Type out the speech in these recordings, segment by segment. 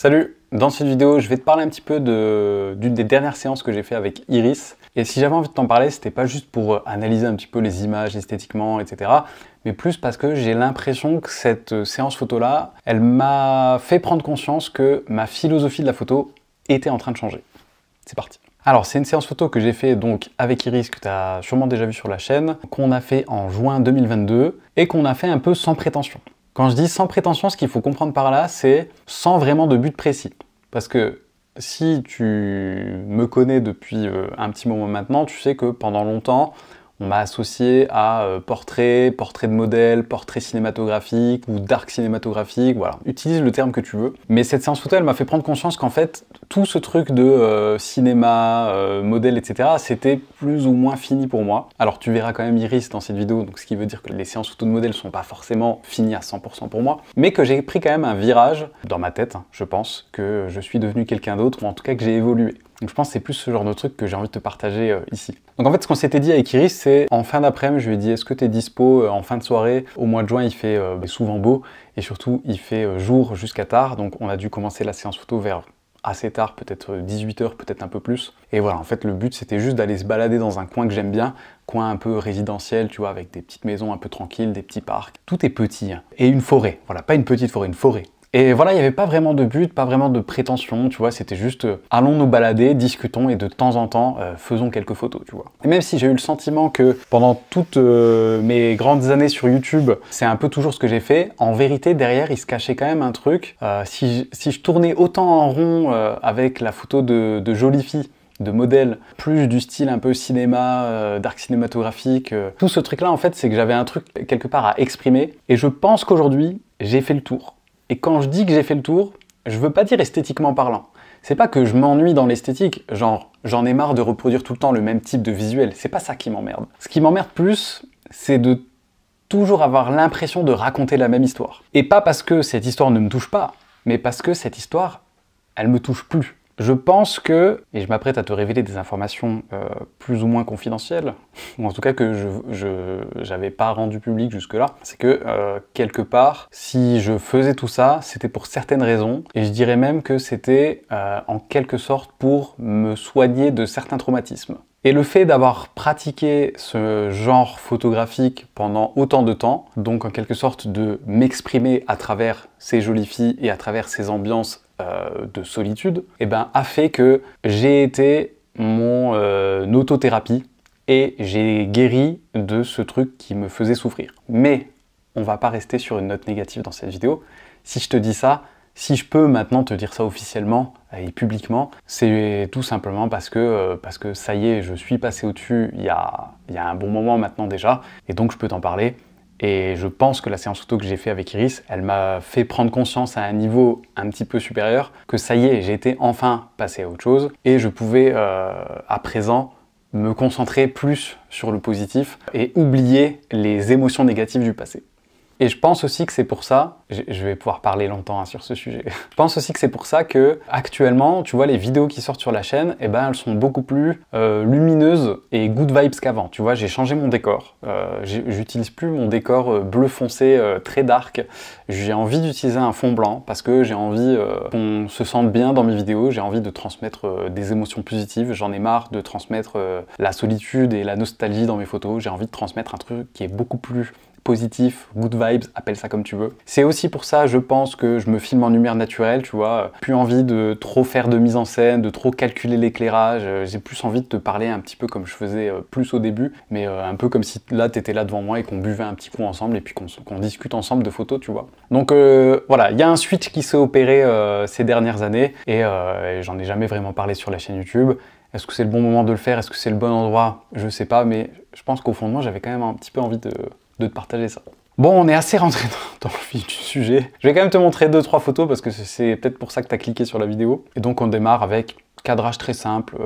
Salut! Dans cette vidéo, je vais te parler un petit peu d'une des dernières séances que j'ai fait avec Iris. Et si j'avais envie de t'en parler, c'était pas juste pour analyser un petit peu les images esthétiquement, etc. Mais plus parce que j'ai l'impression que cette séance photo-là, elle m'a fait prendre conscience que ma philosophie de la photo était en train de changer. C'est parti! Alors, c'est une séance photo que j'ai fait donc avec Iris, que tu as sûrement déjà vu sur la chaîne, qu'on a fait en juin 2022 et qu'on a fait un peu sans prétention. Quand je dis sans prétention, ce qu'il faut comprendre par là, c'est sans vraiment de but précis. Parce que si tu me connais depuis un petit moment maintenant, tu sais que pendant longtemps, on m'a associé à portrait de modèle, portrait cinématographique ou dark cinématographique, voilà. Utilise le terme que tu veux. Mais cette séance photo, elle m'a fait prendre conscience qu'en fait, tout ce truc de cinéma, modèle, etc., c'était plus ou moins fini pour moi. Alors tu verras quand même Iris dans cette vidéo, donc ce qui veut dire que les séances photo de modèle sont pas forcément finies à 100% pour moi, mais que j'ai pris quand même un virage dans ma tête, hein, je pense, que je suis devenu quelqu'un d'autre, ou en tout cas que j'ai évolué. Donc je pense que c'est plus ce genre de truc que j'ai envie de te partager ici. Donc en fait, ce qu'on s'était dit avec Iris, c'est en fin d'après-midi, je lui ai dit, est-ce que tu es dispo en fin de soirée? Au mois de juin, il fait souvent beau, et surtout, il fait jour jusqu'à tard, donc on a dû commencer la séance photo vers assez tard, peut-être 18 h, peut-être un peu plus. Et voilà, en fait, le but, c'était juste d'aller se balader dans un coin que j'aime bien, coin un peu résidentiel, tu vois, avec des petites maisons un peu tranquilles, des petits parcs. Tout est petit, hein. Et une forêt, voilà, pas une petite forêt, une forêt. Et voilà, il n'y avait pas vraiment de but, pas vraiment de prétention, tu vois, c'était juste allons nous balader, discutons et de temps en temps faisons quelques photos, tu vois. Et même si j'ai eu le sentiment que pendant toutes mes grandes années sur YouTube, c'est un peu toujours ce que j'ai fait, en vérité derrière il se cachait quand même un truc. Si je tournais autant en rond avec la photo de jolies filles, de modèles, plus du style un peu cinéma, dark cinématographique, tout ce truc là en fait c'est que j'avais un truc quelque part à exprimer et je pense qu'aujourd'hui j'ai fait le tour. Et quand je dis que j'ai fait le tour, je veux pas dire esthétiquement parlant. C'est pas que je m'ennuie dans l'esthétique, genre j'en ai marre de reproduire tout le temps le même type de visuel, c'est pas ça qui m'emmerde. Ce qui m'emmerde plus, c'est de toujours avoir l'impression de raconter la même histoire. Et pas parce que cette histoire ne me touche pas, mais parce que cette histoire, elle me touche plus. Je pense que, et je m'apprête à te révéler des informations plus ou moins confidentielles, ou en tout cas que je n'avais pas rendu public jusque-là, c'est que quelque part, si je faisais tout ça, c'était pour certaines raisons, et je dirais même que c'était en quelque sorte pour me soigner de certains traumatismes. Et le fait d'avoir pratiqué ce genre photographique pendant autant de temps, donc en quelque sorte de m'exprimer à travers ces jolies filles et à travers ces ambiances de solitude, eh ben, a fait que j'ai été mon autothérapie et j'ai guéri de ce truc qui me faisait souffrir. Mais on va pas rester sur une note négative dans cette vidéo. Si je te dis ça, si je peux maintenant te dire ça officiellement et publiquement, c'est tout simplement parce que ça y est, je suis passé au-dessus il y a un bon moment maintenant déjà, et donc je peux t'en parler. Et je pense que la séance photo que j'ai fait avec Iris, elle m'a fait prendre conscience à un niveau un petit peu supérieur que ça y est, j'étais enfin passé à autre chose et je pouvais à présent me concentrer plus sur le positif et oublier les émotions négatives du passé. Et je pense aussi que c'est pour ça, je vais pouvoir parler longtemps hein, sur ce sujet, je pense aussi que c'est pour ça que actuellement, tu vois, les vidéos qui sortent sur la chaîne, eh ben, elles sont beaucoup plus lumineuses et good vibes qu'avant. Tu vois, j'ai changé mon décor, j'utilise plus mon décor bleu foncé très dark, j'ai envie d'utiliser un fond blanc parce que j'ai envie qu'on se sente bien dans mes vidéos, j'ai envie de transmettre des émotions positives, j'en ai marre de transmettre la solitude et la nostalgie dans mes photos, j'ai envie de transmettre un truc qui est beaucoup plus positif, good vibes, appelle ça comme tu veux. C'est aussi pour ça, je pense, que je me filme en lumière naturelle, tu vois. Plus envie de trop faire de mise en scène, de trop calculer l'éclairage. J'ai plus envie de te parler un petit peu comme je faisais plus au début, mais un peu comme si là, t'étais là devant moi et qu'on buvait un petit coup ensemble et puis qu'on discute ensemble de photos, tu vois. Donc voilà, il y a un switch qui s'est opéré ces dernières années et j'en ai jamais vraiment parlé sur la chaîne YouTube. Est-ce que c'est le bon moment de le faire? Est-ce que c'est le bon endroit? Je sais pas, mais je pense qu'au fond de moi, j'avais quand même un petit peu envie de te partager ça. Bon, on est assez rentré dans le vif du sujet. Je vais quand même te montrer 2-3 photos parce que c'est peut-être pour ça que tu as cliqué sur la vidéo. Et donc on démarre avec cadrage très simple,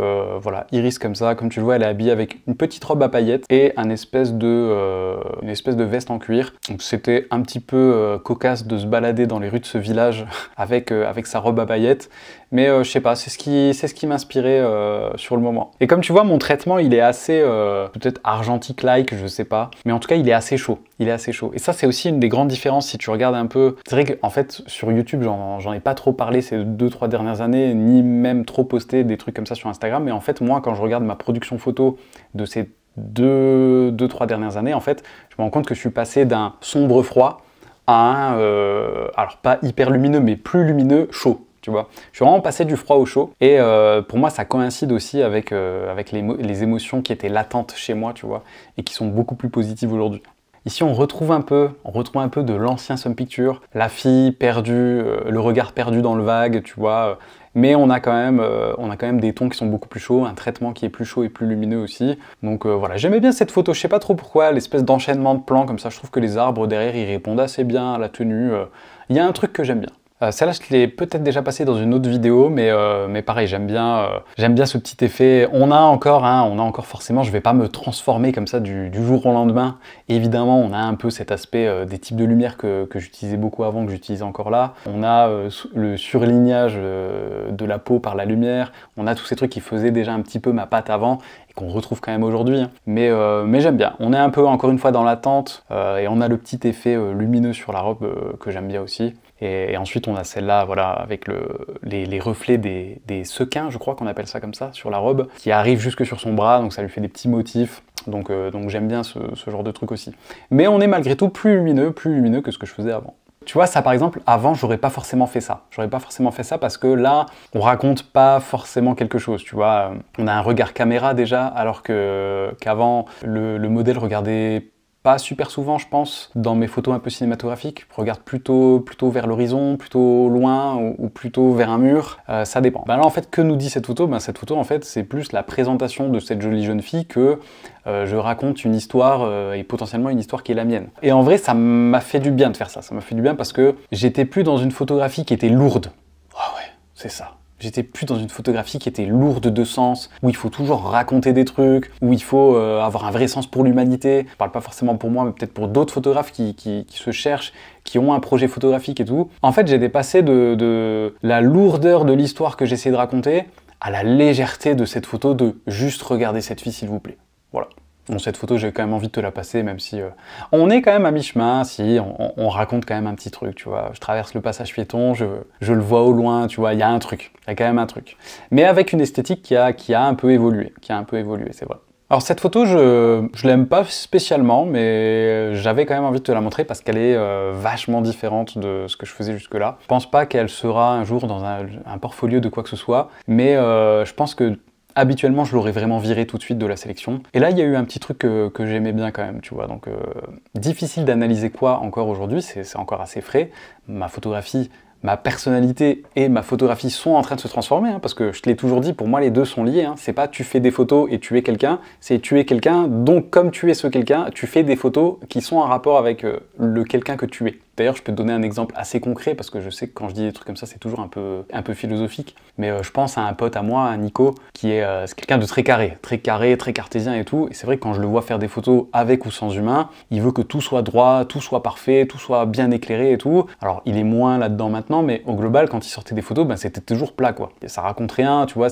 voilà, Iris comme ça, comme tu le vois, elle est habillée avec une petite robe à paillettes et une espèce de veste en cuir. Donc c'était un petit peu cocasse de se balader dans les rues de ce village avec sa robe à paillettes, mais je sais pas, c'est ce qui m'inspirait sur le moment. Et comme tu vois, mon traitement, il est assez, peut-être argentique-like, je sais pas, mais en tout cas, il est assez chaud. Il est assez chaud. Et ça, c'est aussi une des grandes différences si tu regardes un peu. C'est vrai qu'en fait, sur YouTube, j'en ai pas trop parlé ces 2-3 dernières années, ni même trop posté des trucs comme ça sur Instagram. Mais en fait, moi, quand je regarde ma production photo de ces 2-3 dernières années, en fait, je me rends compte que je suis passé d'un sombre froid à un, alors pas hyper lumineux, mais plus lumineux, chaud. Tu vois, je suis vraiment passé du froid au chaud et pour moi ça coïncide aussi avec les émotions qui étaient latentes chez moi, tu vois, et qui sont beaucoup plus positives aujourd'hui. Ici, on retrouve un peu de l'ancien Some Pictures, la fille perdue, le regard perdu dans le vague, tu vois. Mais on a quand même des tons qui sont beaucoup plus chauds, un traitement qui est plus chaud et plus lumineux aussi. Donc voilà, j'aimais bien cette photo, je sais pas trop pourquoi, l'espèce d'enchaînement de plans comme ça, je trouve que les arbres derrière, ils répondent assez bien à la tenue. Il y a un truc que j'aime bien. Celle-là, je l'ai peut-être déjà passée dans une autre vidéo, mais pareil, j'aime bien ce petit effet. On a encore forcément, je vais pas me transformer comme ça du jour au lendemain. Et évidemment, on a un peu cet aspect des types de lumière que j'utilisais beaucoup avant, que j'utilise encore là. On a le surlignage de la peau par la lumière. On a tous ces trucs qui faisaient déjà un petit peu ma patte avant et qu'on retrouve quand même aujourd'hui. Hein. Mais j'aime bien. On est un peu, encore une fois, dans l'attente et on a le petit effet lumineux sur la robe que j'aime bien aussi. Et ensuite, on a celle-là, voilà, avec les reflets des sequins, je crois qu'on appelle ça comme ça, sur la robe, qui arrivent jusque sur son bras, donc ça lui fait des petits motifs. Donc j'aime bien ce genre de truc aussi. Mais on est malgré tout plus lumineux que ce que je faisais avant. Tu vois, ça par exemple, avant, j'aurais pas forcément fait ça. J'aurais pas forcément fait ça parce que là, on raconte pas forcément quelque chose, tu vois. On a un regard caméra déjà, alors qu'avant, le modèle regardait pas super souvent, je pense, dans mes photos un peu cinématographiques. Je regarde plutôt vers l'horizon, plutôt loin ou plutôt vers un mur. Ça dépend. Ben là, en fait, que nous dit cette photo? Ben, cette photo, en fait, c'est plus la présentation de cette jolie jeune fille que je raconte une histoire et potentiellement une histoire qui est la mienne. Et en vrai, ça m'a fait du bien de faire ça. Ça m'a fait du bien parce que j'étais plus dans une photographie qui était lourde. Ah ouais, c'est ça. J'étais plus dans une photographie qui était lourde de sens, où il faut toujours raconter des trucs, où il faut avoir un vrai sens pour l'humanité. Je parle pas forcément pour moi, mais peut-être pour d'autres photographes qui se cherchent, qui ont un projet photographique et tout. En fait, j'ai dépassé de la lourdeur de l'histoire que j'essayais de raconter à la légèreté de cette photo de juste regarder cette fille, s'il vous plaît. Voilà. Bon, cette photo, j'ai quand même envie de te la passer, même si on est quand même à mi-chemin, si on raconte quand même un petit truc, tu vois. Je traverse le passage piéton, je le vois au loin, tu vois, il y a un truc, il y a quand même un truc. Mais avec une esthétique qui a un peu évolué, c'est vrai. Alors cette photo, je l'aime pas spécialement, mais j'avais quand même envie de te la montrer parce qu'elle est vachement différente de ce que je faisais jusque-là. Je pense pas qu'elle sera un jour dans un portfolio de quoi que ce soit, mais je pense que habituellement, je l'aurais vraiment viré tout de suite de la sélection. Et là, il y a eu un petit truc que j'aimais bien quand même, tu vois. Donc, difficile d'analyser quoi encore aujourd'hui, c'est encore assez frais. Ma photographie, ma personnalité et ma photographie sont en train de se transformer, hein, parce que je te l'ai toujours dit, pour moi, les deux sont liés. Hein. C'est pas tu fais des photos et tu es quelqu'un, c'est tu es quelqu'un, donc comme tu es ce quelqu'un, tu fais des photos qui sont en rapport avec le quelqu'un que tu es. D'ailleurs, je peux te donner un exemple assez concret, parce que je sais que quand je dis des trucs comme ça, c'est toujours un peu philosophique. Mais je pense à un pote à moi, à Nico, qui est quelqu'un de très carré, très cartésien et tout. Et c'est vrai que quand je le vois faire des photos avec ou sans humain, il veut que tout soit droit, tout soit parfait, tout soit bien éclairé et tout. Alors, il est moins là-dedans maintenant, mais au global, quand il sortait des photos, ben, c'était toujours plat, quoi. Et ça raconte rien, tu vois,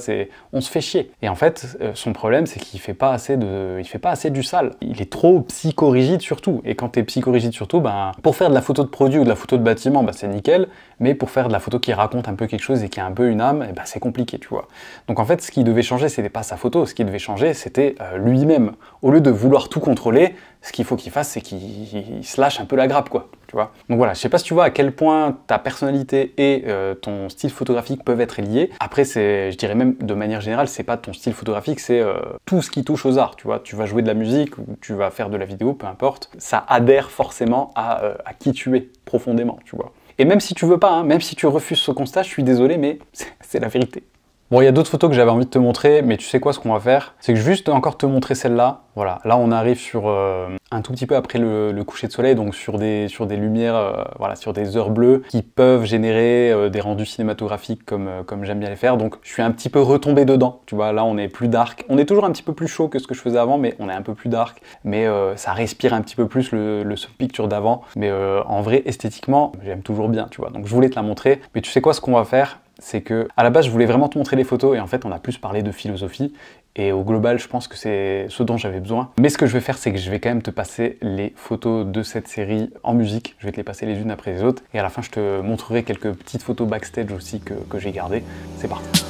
on se fait chier. Et en fait, son problème, c'est qu'il fait pas assez du sale. Il est trop psychorigide surtout. Et quand t'es psychorigide surtout, ben, pour faire de la photo de produit ou de la photo de bâtiment, bah c'est nickel, mais pour faire de la photo qui raconte un peu quelque chose et qui a un peu une âme, bah c'est compliqué, tu vois. Donc en fait, ce qui devait changer, c'était pas sa photo, ce qui devait changer, c'était lui-même. Au lieu de vouloir tout contrôler, ce qu'il faut qu'il fasse, c'est qu'il se lâche un peu la grappe, quoi, tu vois. Donc voilà, je sais pas si tu vois à quel point ta personnalité et ton style photographique peuvent être liés. Après, je dirais même de manière générale, c'est pas ton style photographique, c'est tout ce qui touche aux arts, tu vois. Tu vas jouer de la musique ou tu vas faire de la vidéo, peu importe. Ça adhère forcément à qui tu es profondément, tu vois. Et même si tu veux pas, hein, même si tu refuses ce constat, je suis désolé, mais c'est la vérité. Bon, il y a d'autres photos que j'avais envie de te montrer, mais tu sais quoi, ce qu'on va faire, c'est que juste encore te montrer celle-là. Voilà, là on arrive sur un tout petit peu après le coucher de soleil, donc sur des lumières, voilà, sur des heures bleues qui peuvent générer des rendus cinématographiques comme j'aime bien les faire. Donc je suis un petit peu retombé dedans, tu vois, là on est plus dark. On est toujours un petit peu plus chaud que ce que je faisais avant, mais on est un peu plus dark. Mais ça respire un petit peu plus le soft picture d'avant. Mais en vrai, esthétiquement, j'aime toujours bien, tu vois. Donc je voulais te la montrer. Mais tu sais quoi, ce qu'on va faire, c'est que à la base je voulais vraiment te montrer les photos et en fait on a plus parlé de philosophie et au global je pense que c'est ce dont j'avais besoin. Mais ce que je vais faire, c'est que je vais quand même te passer les photos de cette série en musique, je vais te les passer les unes après les autres et à la fin je te montrerai quelques petites photos backstage aussi que j'ai gardées. C'est parti.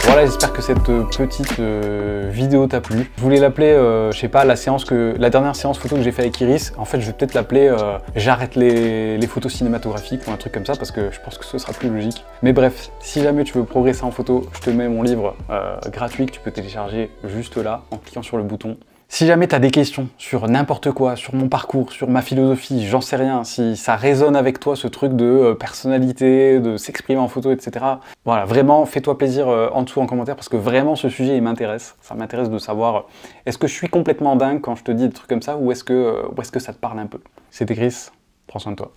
Voilà, j'espère que cette petite vidéo t'a plu. Je voulais l'appeler, je sais pas, la dernière séance photo que j'ai fait avec Iris. En fait, je vais peut-être l'appeler j'arrête les photos cinématographiques ou un truc comme ça parce que je pense que ce sera plus logique. Mais bref, si jamais tu veux progresser en photo, je te mets mon livre gratuit que tu peux télécharger juste là en cliquant sur le bouton. Si jamais tu as des questions sur n'importe quoi, sur mon parcours, sur ma philosophie, j'en sais rien, si ça résonne avec toi ce truc de personnalité, de s'exprimer en photo, etc. Voilà, vraiment, fais-toi plaisir en dessous en commentaire parce que vraiment ce sujet il m'intéresse. Ça m'intéresse de savoir est-ce que je suis complètement dingue quand je te dis des trucs comme ça ou est-ce que ça te parle un peu. C'était Chris, prends soin de toi.